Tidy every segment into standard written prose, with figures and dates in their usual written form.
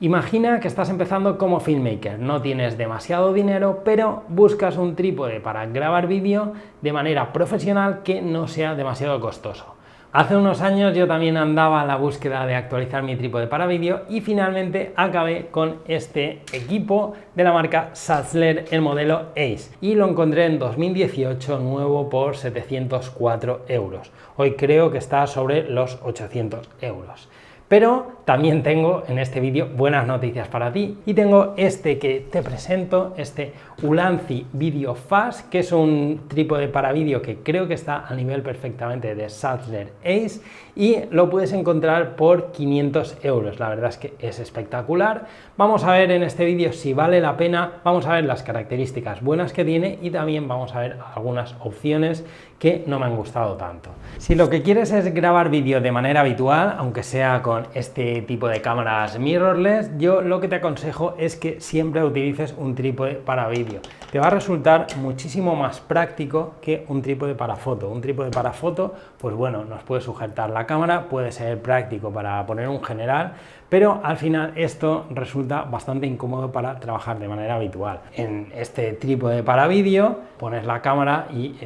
Imagina que estás empezando como filmmaker, no tienes demasiado dinero, pero buscas un trípode para grabar vídeo de manera profesional que no sea demasiado costoso. Hace unos años yo también andaba a la búsqueda de actualizar mi trípode para vídeo y finalmente acabé con este equipo de la marca Satzler, el modelo Ace, y lo encontré en 2018 nuevo por 704 euros. Hoy creo que está sobre los 800 euros. Pero también tengo en este vídeo buenas noticias para ti y tengo este que te presento, este Ulanzi Video Fast, que es un trípode para vídeo que creo que está a nivel perfectamente de Satzler Ace y lo puedes encontrar por 500 euros. La verdad es que es espectacular. Vamos a ver en este vídeo si vale la pena, vamos a ver las características buenas que tiene y también vamos a ver algunas opciones que no me han gustado tanto. Si lo que quieres es grabar vídeo de manera habitual, aunque sea con este tipo de cámaras mirrorless, yo lo que te aconsejo es que siempre utilices un trípode para vídeo. Te va a resultar muchísimo más práctico que un trípode para foto. Un trípode para foto, pues bueno, nos puede sujetar la cámara, puede ser práctico para poner un general, pero al final esto resulta bastante incómodo para trabajar de manera habitual. En este trípode para vídeo pones la cámara y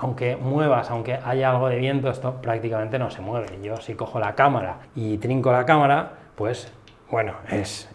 aunque muevas, aunque haya algo de viento, esto prácticamente no se mueve. Yo si cojo la cámara y trinco la cámara, pues bueno, es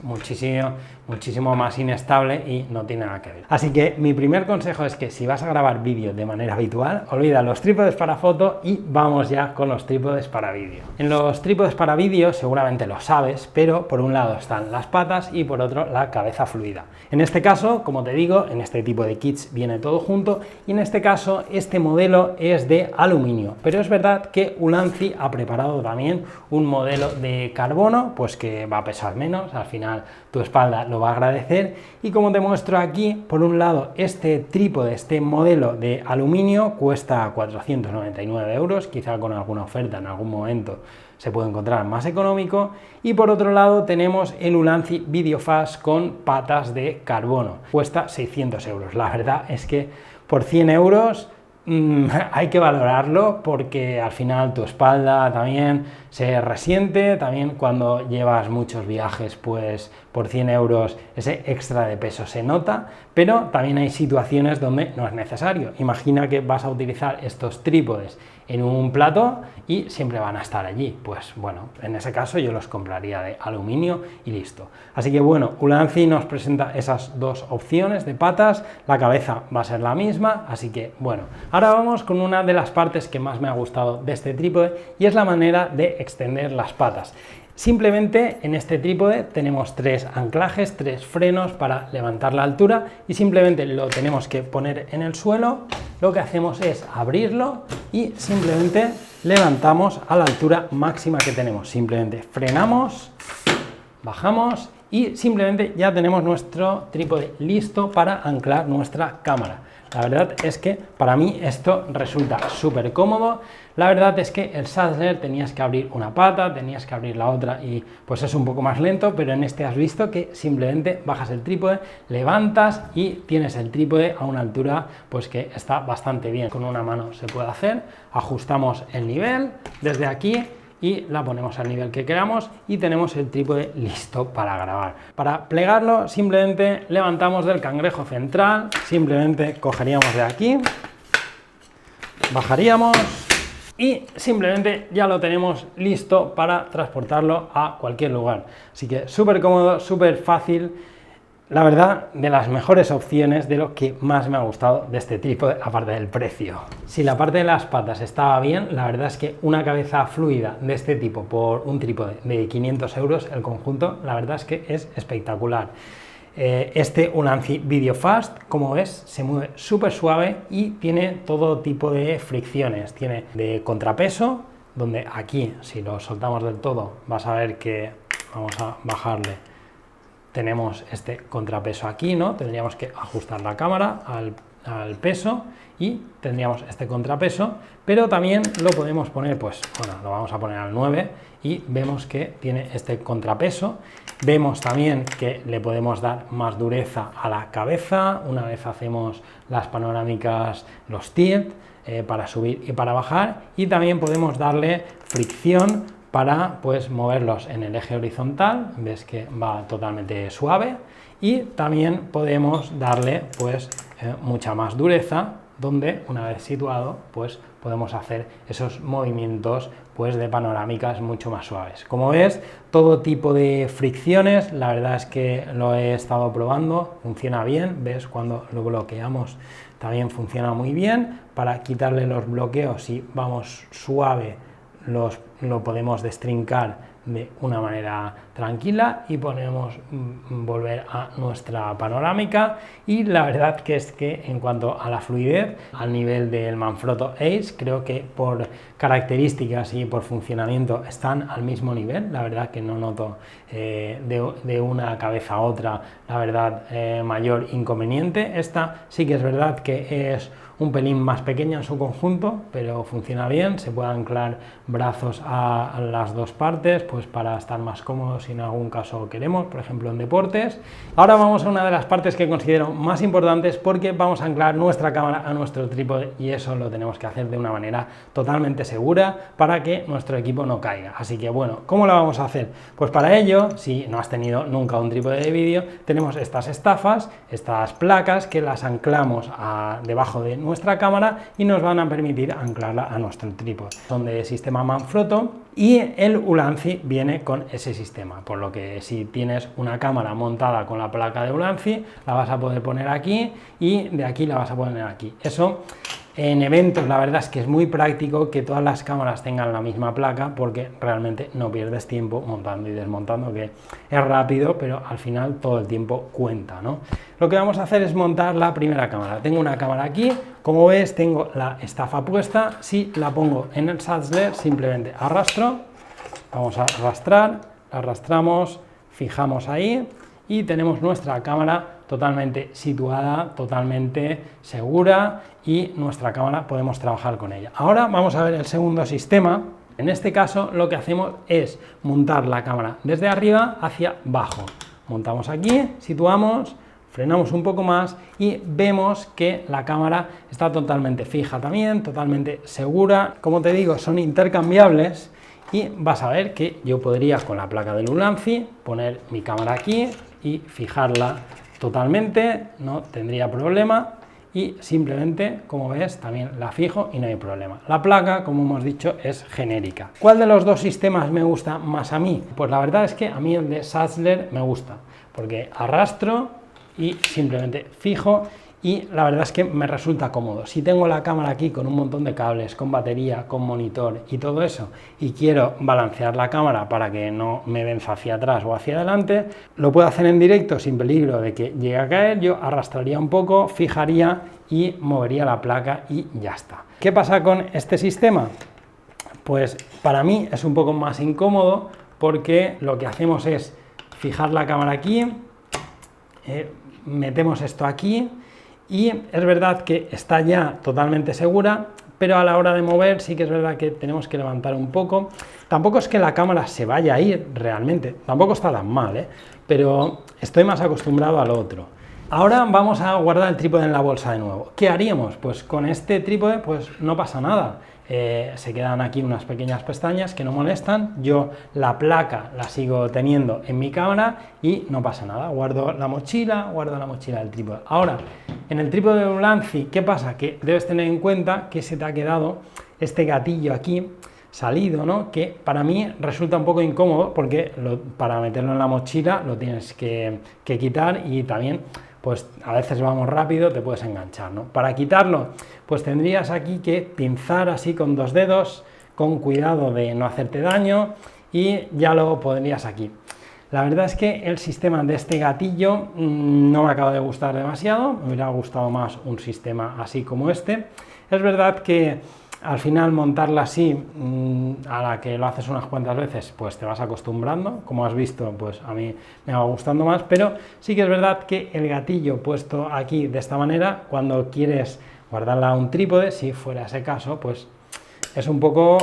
muchísimo más inestable y no tiene nada que ver. Así que mi primer consejo es que si vas a grabar vídeo de manera habitual, olvida los trípodes para foto y vamos ya con los trípodes para vídeo. En los trípodes para vídeo seguramente lo sabes, pero por un lado están las patas y por otro la cabeza fluida. En este caso, como te digo, en este tipo de kits viene todo junto y en este caso este modelo es de aluminio, pero es verdad que Ulanzi ha preparado también un modelo de carbono, pues que va a pesar menos, al final tu espalda lo va a agradecer. Y como te muestro aquí, por un lado este trípode, este modelo de aluminio cuesta 499 euros, quizá con alguna oferta en algún momento se puede encontrar más económico, y por otro lado tenemos el Ulanzi Video Fast con patas de carbono, cuesta 600 euros. La verdad es que por 100 euros hay que valorarlo porque al final tu espalda también se resiente, también cuando llevas muchos viajes, pues por 100 euros ese extra de peso se nota, pero también hay situaciones donde no es necesario. Imagina que vas a utilizar estos trípodes en un plató y siempre van a estar allí, pues bueno, en ese caso yo los compraría de aluminio y listo. Así que bueno, Ulanzi nos presenta esas dos opciones de patas, la cabeza va a ser la misma, así que bueno, ahora vamos con una de las partes que más me ha gustado de este trípode y es la manera de extender las patas. Simplemente en este trípode tenemos tres anclajes, tres frenos para levantar la altura y simplemente lo tenemos que poner en el suelo. Lo que hacemos es abrirlo y simplemente levantamos a la altura máxima que tenemos. Simplemente frenamos, bajamos y simplemente ya tenemos nuestro trípode listo para anclar nuestra cámara. La verdad es que para mí esto resulta súper cómodo. La verdad es que el Satzler tenías que abrir una pata, tenías que abrir la otra y pues es un poco más lento, pero en este has visto que simplemente bajas el trípode, levantas y tienes el trípode a una altura pues que está bastante bien. Con una mano se puede hacer, ajustamos el nivel desde aquí y la ponemos al nivel que queramos y tenemos el trípode listo para grabar. Para plegarlo simplemente levantamos del cangrejo central, simplemente cogeríamos de aquí, bajaríamos y simplemente ya lo tenemos listo para transportarlo a cualquier lugar. Así que súper cómodo, súper fácil. La verdad, de las mejores opciones, de lo que más me ha gustado de este trípode, aparte del precio. Si la parte de las patas estaba bien, la verdad es que una cabeza fluida de este tipo por un trípode de 500 euros, el conjunto, la verdad es que es espectacular. Este Ulanzi Video Fast, como ves, se mueve súper suave y tiene todo tipo de fricciones. Tiene de contrapeso, donde aquí, si lo soltamos del todo, vas a ver que vamos a bajarle. Tenemos este contrapeso aquí, ¿no? Tendríamos que ajustar la cámara al peso y tendríamos este contrapeso, pero también lo podemos poner, pues bueno, lo vamos a poner al 9 y vemos que tiene este contrapeso. Vemos también que le podemos dar más dureza a la cabeza una vez hacemos las panorámicas, los tilt, para subir y para bajar, y también podemos darle fricción para pues moverlos en el eje horizontal, ves que va totalmente suave, y también podemos darle pues mucha más dureza, donde una vez situado pues podemos hacer esos movimientos pues de panorámicas mucho más suaves. Como ves, todo tipo de fricciones, la verdad es que lo he estado probando, funciona bien, ves cuando lo bloqueamos también funciona muy bien. Para quitarle los bloqueos, si vamos suave, lo podemos destrincar de una manera tranquila y podemos volver a nuestra panorámica. Y la verdad que es que en cuanto a la fluidez, al nivel del Manfrotto Ace, creo que por características y por funcionamiento están al mismo nivel. La verdad que no noto de una cabeza a otra, la verdad, mayor inconveniente. Esta sí que es verdad que es un pelín más pequeña en su conjunto, pero funciona bien, se puede anclar brazos a las dos partes, pues para estar más cómodos si en algún caso queremos, por ejemplo en deportes. Ahora vamos a una de las partes que considero más importantes, porque vamos a anclar nuestra cámara a nuestro trípode, y eso lo tenemos que hacer de una manera totalmente segura para que nuestro equipo no caiga. Así que bueno, ¿cómo lo vamos a hacer? Pues para ello, si no has tenido nunca un trípode de vídeo, tenemos estas estafas, estas placas que las anclamos debajo de nuestra cámara y nos van a permitir anclarla a nuestro trípode. Son de sistema Manfrotto y el Ulanzi viene con ese sistema, por lo que si tienes una cámara montada con la placa de Ulanzi, la vas a poder poner aquí y de aquí la vas a poner aquí. Eso en eventos la verdad es que es muy práctico que todas las cámaras tengan la misma placa, porque realmente no pierdes tiempo montando y desmontando, que es rápido, pero al final todo el tiempo cuenta, ¿no? Lo que vamos a hacer es montar la primera cámara. Tengo una cámara aquí, como ves tengo la estafa puesta. Si la pongo en el Satzler, simplemente arrastro, vamos a arrastrar, arrastramos, fijamos ahí y tenemos nuestra cámara totalmente situada, totalmente segura, y nuestra cámara podemos trabajar con ella. Ahora vamos a ver el segundo sistema. En este caso lo que hacemos es montar la cámara desde arriba hacia abajo. Montamos aquí, situamos, frenamos un poco más y vemos que la cámara está totalmente fija también, totalmente segura. Como te digo, son intercambiables y vas a ver que yo podría con la placa del Ulanzi poner mi cámara aquí y fijarla totalmente, no tendría problema, y simplemente, como ves, también la fijo y no hay problema. La placa, como hemos dicho, es genérica. ¿Cuál de los dos sistemas me gusta más a mí? Pues la verdad es que a mí el de Satzler me gusta, porque arrastro y simplemente fijo, y la verdad es que me resulta cómodo. Si tengo la cámara aquí con un montón de cables, con batería, con monitor y todo eso, y quiero balancear la cámara para que no me venza hacia atrás o hacia adelante, lo puedo hacer en directo sin peligro de que llegue a caer. Yo arrastraría un poco, fijaría y movería la placa y ya está. ¿Qué pasa con este sistema? Pues para mí es un poco más incómodo, porque lo que hacemos es fijar la cámara aquí, metemos esto aquí, y es verdad que está ya totalmente segura, pero a la hora de mover sí que es verdad que tenemos que levantar un poco. Tampoco es que la cámara se vaya a ir realmente, tampoco está tan mal, pero estoy más acostumbrado al otro. Ahora vamos a guardar el trípode en la bolsa de nuevo. ¿Qué haríamos? Pues con este trípode pues no pasa nada. Se quedan aquí unas pequeñas pestañas que no molestan. Yo la placa la sigo teniendo en mi cámara y no pasa nada. Guardo la mochila del trípode. Ahora, en el trípode de Ulanzi, ¿qué pasa? Que debes tener en cuenta que se te ha quedado este gatillo aquí salido, ¿no? Que para mí resulta un poco incómodo, porque para meterlo en la mochila lo tienes que quitar, y también pues a veces vamos rápido, te puedes enganchar, ¿no? Para quitarlo, pues tendrías aquí que pinzar así con dos dedos, con cuidado de no hacerte daño, y ya lo pondrías aquí. La verdad es que el sistema de este gatillo no me acaba de gustar demasiado, me hubiera gustado más un sistema así como este. Es verdad que al final montarla así, a la que lo haces unas cuantas veces, pues te vas acostumbrando. Como has visto, pues a mí me va gustando más, pero sí que es verdad que el gatillo puesto aquí de esta manera, cuando quieres guardarla a un trípode, si fuera ese caso, pues es un poco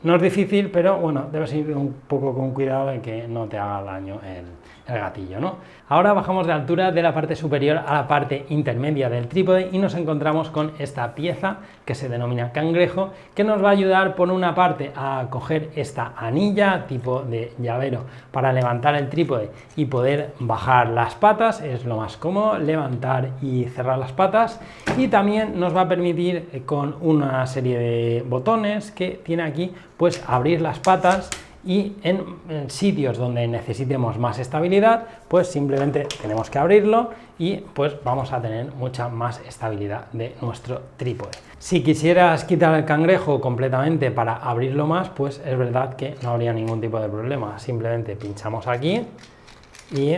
No es difícil, pero bueno, debes ir un poco con cuidado de que no te haga daño el gatillo, ¿no? Ahora bajamos de altura de la parte superior a la parte intermedia del trípode y nos encontramos con esta pieza que se denomina cangrejo, que nos va a ayudar por una parte a coger esta anilla tipo de llavero para levantar el trípode y poder bajar las patas, es lo más cómodo, levantar y cerrar las patas, y también nos va a permitir con una serie de botones que tiene aquí, pues abrir las patas, y en sitios donde necesitemos más estabilidad, pues simplemente tenemos que abrirlo y pues vamos a tener mucha más estabilidad de nuestro trípode. Si quisieras quitar el cangrejo completamente para abrirlo más, pues es verdad que no habría ningún tipo de problema, simplemente pinchamos aquí y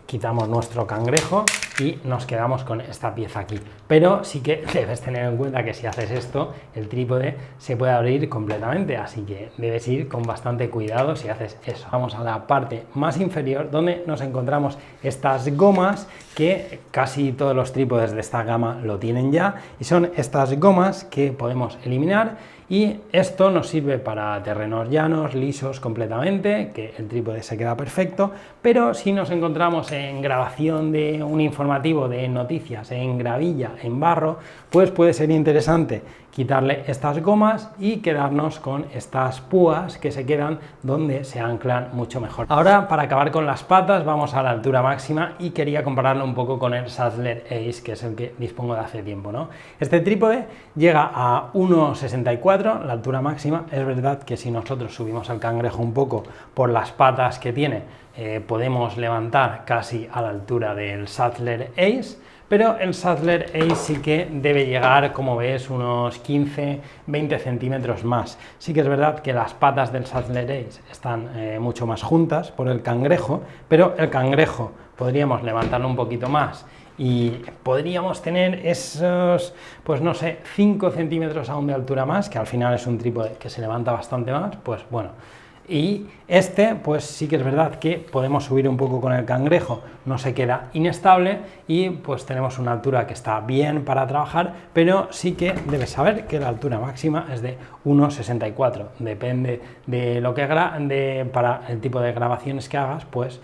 quitamos nuestro cangrejo y nos quedamos con esta pieza aquí, pero sí que debes tener en cuenta que si haces esto, el trípode se puede abrir completamente, así que debes ir con bastante cuidado si haces eso. Vamos a la parte más inferior, donde nos encontramos estas gomas que casi todos los trípodes de esta gama lo tienen ya, y son estas gomas que podemos eliminar, y esto nos sirve para terrenos llanos, lisos completamente, que el trípode se queda perfecto, pero si nos encontramos en grabación de un informativo de noticias, en gravilla, en barro, pues puede ser interesante quitarle estas gomas y quedarnos con estas púas que se quedan donde se anclan mucho mejor. Ahora, para acabar con las patas, vamos a la altura máxima y quería compararlo un poco con el Saddler Ace, que es el que dispongo de hace tiempo, ¿no? Este trípode llega a 1,64, la altura máxima. Es verdad que si nosotros subimos al cangrejo un poco por las patas que tiene, podemos levantar casi a la altura del Saddler Ace, pero el Saddler Ace sí que debe llegar, como ves, unos 15-20 centímetros más. Sí que es verdad que las patas del Saddler Ace están mucho más juntas por el cangrejo, pero el cangrejo podríamos levantarlo un poquito más y podríamos tener esos, pues no sé, 5 centímetros aún de altura más, que al final es un trípode que se levanta bastante más, pues bueno. Y este, pues sí que es verdad que podemos subir un poco con el cangrejo, no se queda inestable y pues tenemos una altura que está bien para trabajar, pero sí que debes saber que la altura máxima es de 1,64. Depende de lo que para el tipo de grabaciones que hagas, pues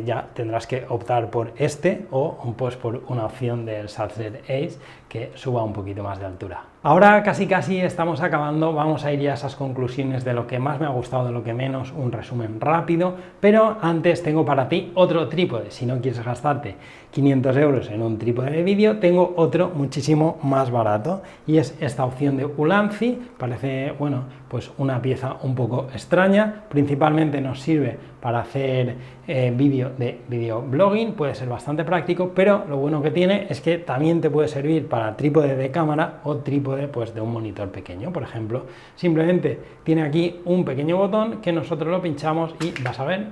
ya tendrás que optar por este o pues por una opción del Saddler Ace que suba un poquito más de altura. Ahora casi estamos acabando, vamos a ir ya a esas conclusiones de lo que más me ha gustado, de lo que menos, un resumen rápido, pero antes tengo para ti otro trípode. Si no quieres gastarte 500 euros en un trípode de vídeo, tengo otro muchísimo más barato y es esta opción de Ulanzi. Parece, bueno, pues una pieza un poco extraña, principalmente nos sirve para hacer videoblogging, puede ser bastante práctico, pero lo bueno que tiene es que también te puede servir para trípode de cámara o trípode pues de un monitor pequeño, por ejemplo. Simplemente tiene aquí un pequeño botón que nosotros lo pinchamos y vas a ver,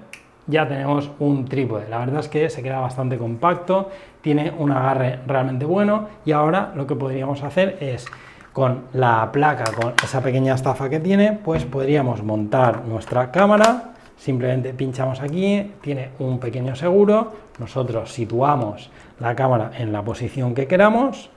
ya tenemos un trípode. La verdad es que se queda bastante compacto, tiene un agarre realmente bueno, y ahora lo que podríamos hacer es, con la placa, con esa pequeña estafa que tiene, pues podríamos montar nuestra cámara. Simplemente pinchamos aquí, tiene un pequeño seguro, nosotros situamos la cámara en la posición que queramos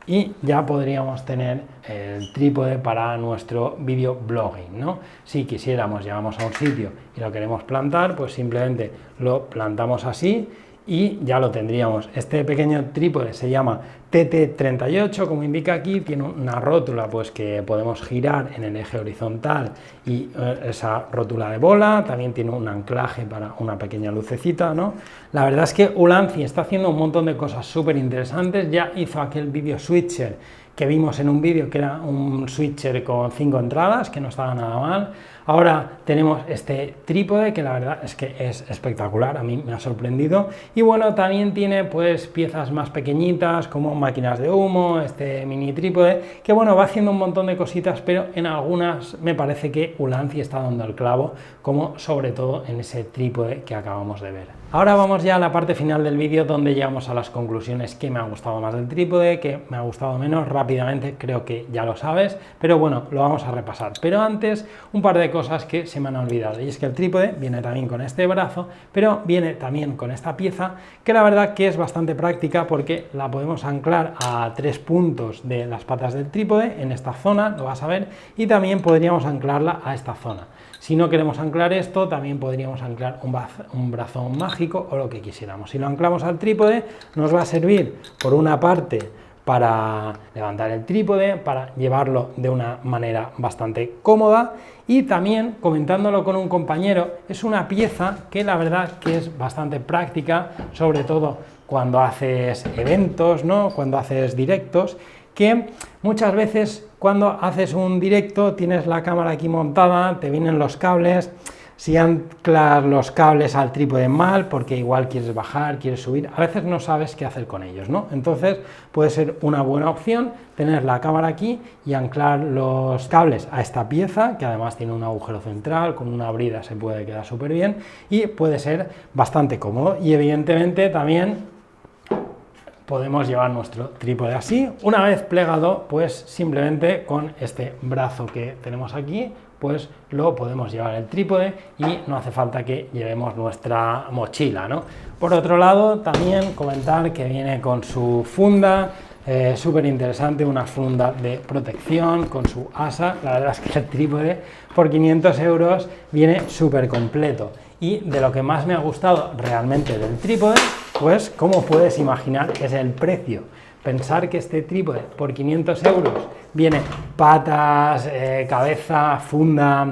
y ya podríamos tener el trípode para nuestro videoblogging, ¿no? Si quisiéramos, llegamos a un sitio y lo queremos plantar, pues simplemente lo plantamos así y ya lo tendríamos. Este pequeño trípode se llama TT38, como indica aquí, tiene una rótula pues que podemos girar en el eje horizontal y esa rótula de bola, también tiene un anclaje para una pequeña lucecita, ¿no? La verdad es que Ulanzi está haciendo un montón de cosas súper interesantes, ya hizo aquel vídeo switcher que vimos en un vídeo que era un switcher con 5 entradas, que no estaba nada mal. Ahora tenemos este trípode que la verdad es que es espectacular, a mí me ha sorprendido. Y bueno, también tiene pues piezas más pequeñitas como máquinas de humo, este mini trípode, que bueno, va haciendo un montón de cositas, pero en algunas me parece que Ulanzi está dando el clavo, como sobre todo en ese trípode que acabamos de ver. Ahora vamos ya a la parte final del vídeo, donde llegamos a las conclusiones: que me ha gustado más del trípode, que me ha gustado menos. Rápidamente, creo que ya lo sabes, pero bueno, lo vamos a repasar. Pero antes, un par de cosas cosas que se me han olvidado, y es que el trípode viene también con este brazo, pero viene también con esta pieza que la verdad que es bastante práctica porque la podemos anclar a 3 puntos de las patas del trípode, en esta zona, lo vas a ver, y también podríamos anclarla a esta zona. Si no queremos anclar esto, también podríamos anclar un brazo mágico o lo que quisiéramos. Si lo anclamos al trípode, nos va a servir por una parte para levantar el trípode, para llevarlo de una manera bastante cómoda, y también, comentándolo con un compañero, es una pieza que la verdad que es bastante práctica, sobre todo cuando haces eventos, ¿no? Cuando haces directos, que muchas veces cuando haces un directo tienes la cámara aquí montada, te vienen los cables. Si anclas los cables al trípode mal, porque igual quieres bajar, quieres subir, a veces no sabes qué hacer con ellos, ¿no? Entonces puede ser una buena opción tener la cámara aquí y anclar los cables a esta pieza, que además tiene un agujero central, con una brida se puede quedar súper bien y puede ser bastante cómodo. Y evidentemente también podemos llevar nuestro trípode así. Una vez plegado, pues simplemente con este brazo que tenemos aquí, pues lo podemos llevar el trípode y no hace falta que llevemos nuestra mochila, ¿no? Por otro lado, también comentar que viene con su funda, súper interesante, una funda de protección con su asa. La verdad es que el trípode por 500 euros viene súper completo. Y de lo que más me ha gustado realmente del trípode, pues como puedes imaginar, es el precio. Pensar que este trípode por 500 euros viene patas, cabeza, funda,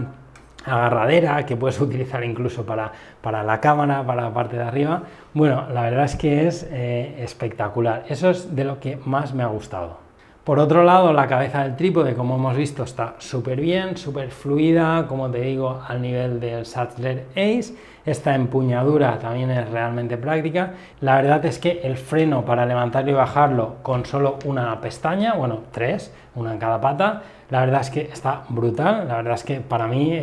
agarradera, que puedes utilizar incluso para la cámara, para la parte de arriba. Bueno, la verdad es que es espectacular. Eso es de lo que más me ha gustado. Por otro lado, la cabeza del trípode, como hemos visto, está súper bien, súper fluida, como te digo, al nivel del Sachtler Ace. Esta empuñadura también es realmente práctica. La verdad es que el freno para levantarlo y bajarlo con solo una pestaña, bueno, 3, una en cada pata, la verdad es que está brutal. La verdad es que para mí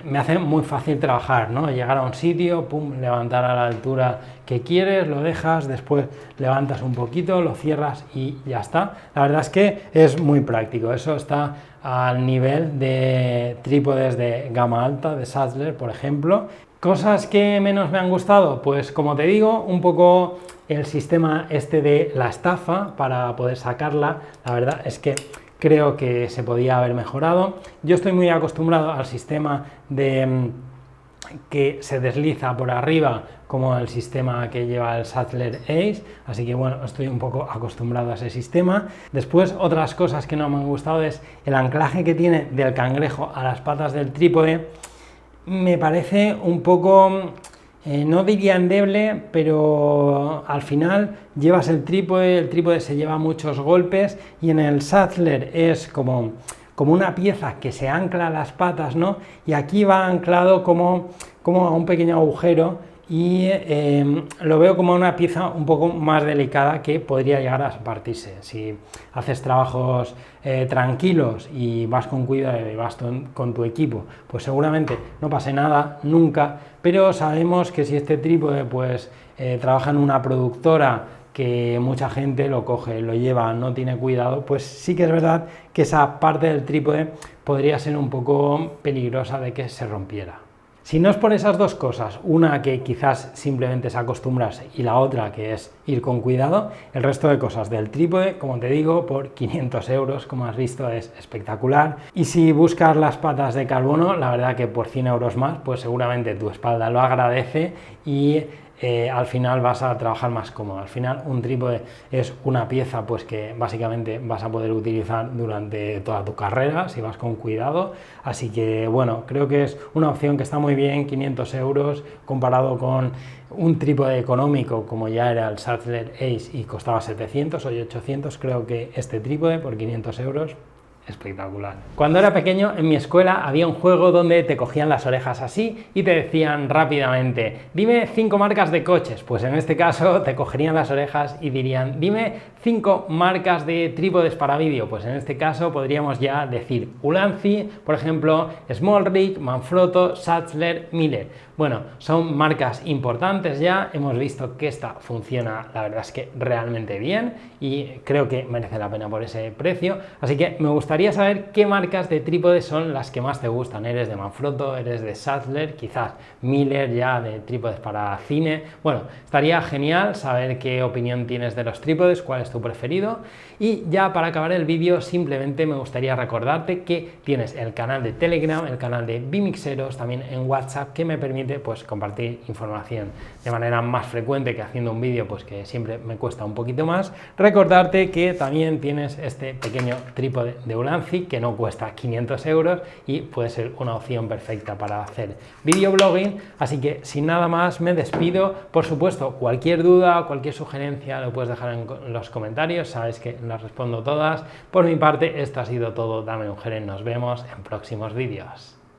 me hace muy fácil trabajar, ¿no? Llegar a un sitio, pum, levantar a la altura que quieres, lo dejas, después levantas un poquito, lo cierras y ya está. La verdad es que es muy práctico. Eso está al nivel de trípodes de gama alta, de Sachtler, por ejemplo. Cosas que menos me han gustado, pues como te digo, un poco el sistema este de la estafa para poder sacarla. La verdad es que creo que se podía haber mejorado. Yo estoy muy acostumbrado al sistema de que se desliza por arriba, como el sistema que lleva el Sachtler Ace, así que bueno, estoy un poco acostumbrado a ese sistema. Después, otras cosas que no me han gustado es el anclaje que tiene del cangrejo a las patas del trípode. Me parece un poco, no diría endeble, pero al final llevas el trípode se lleva muchos golpes, y en el Sachtler es como una pieza que se ancla a las patas, ¿no? Y aquí va anclado como a un pequeño agujero, y lo veo como una pieza un poco más delicada que podría llegar a partirse. Si haces trabajos tranquilos y vas con cuidado y vas con tu equipo, pues seguramente no pase nada nunca, pero sabemos que si este trípode pues trabaja en una productora que mucha gente lo coge, lo lleva, no tiene cuidado, pues sí que es verdad que esa parte del trípode podría ser un poco peligrosa de que se rompiera. Si no es por esas dos cosas, una que quizás simplemente es acostumbrarse y la otra que es ir con cuidado, el resto de cosas del trípode, como te digo, por 500 euros, como has visto, es espectacular. Y si buscas las patas de carbono, la verdad que por 100 euros más, pues seguramente tu espalda lo agradece y al final vas a trabajar más cómodo. Al final un trípode es una pieza pues que básicamente vas a poder utilizar durante toda tu carrera si vas con cuidado, así que bueno, creo que es una opción que está muy bien. 500 euros comparado con un trípode económico como ya era el Sachtler Ace y costaba 700 o 800, creo que este trípode por 500 euros espectacular. Cuando era pequeño en mi escuela había un juego donde te cogían las orejas así y te decían rápidamente: dime 5 marcas de coches. Pues en este caso te cogerían las orejas y dirían: dime 5 marcas de trípodes para vídeo. Pues en este caso podríamos ya decir Ulanzi, por ejemplo, Smallrig, Manfrotto, Sachtler, Miller. Bueno, son marcas importantes ya, hemos visto que esta funciona, la verdad es que realmente bien, y creo que merece la pena por ese precio, así que me gustaría gustaría saber qué marcas de trípodes son las que más te gustan. ¿Eres de Manfrotto? ¿Eres de Saddler? Quizás Miller ya de trípodes para cine. Bueno, estaría genial saber qué opinión tienes de los trípodes, cuál es tu preferido. Y ya para acabar el vídeo, simplemente me gustaría recordarte que tienes el canal de Telegram, el canal de Vmixeros, también en WhatsApp, que me permite pues compartir información de manera más frecuente que haciendo un vídeo, pues que siempre me cuesta un poquito más. Recordarte que también tienes este pequeño trípode de Ulanzi que no cuesta 500 euros y puede ser una opción perfecta para hacer videoblogging. Así que sin nada más me despido. Por supuesto, cualquier duda o cualquier sugerencia lo puedes dejar en los comentarios, sabes que las respondo todas. Por mi parte, esto ha sido todo. Dame un Geren, nos vemos en próximos vídeos.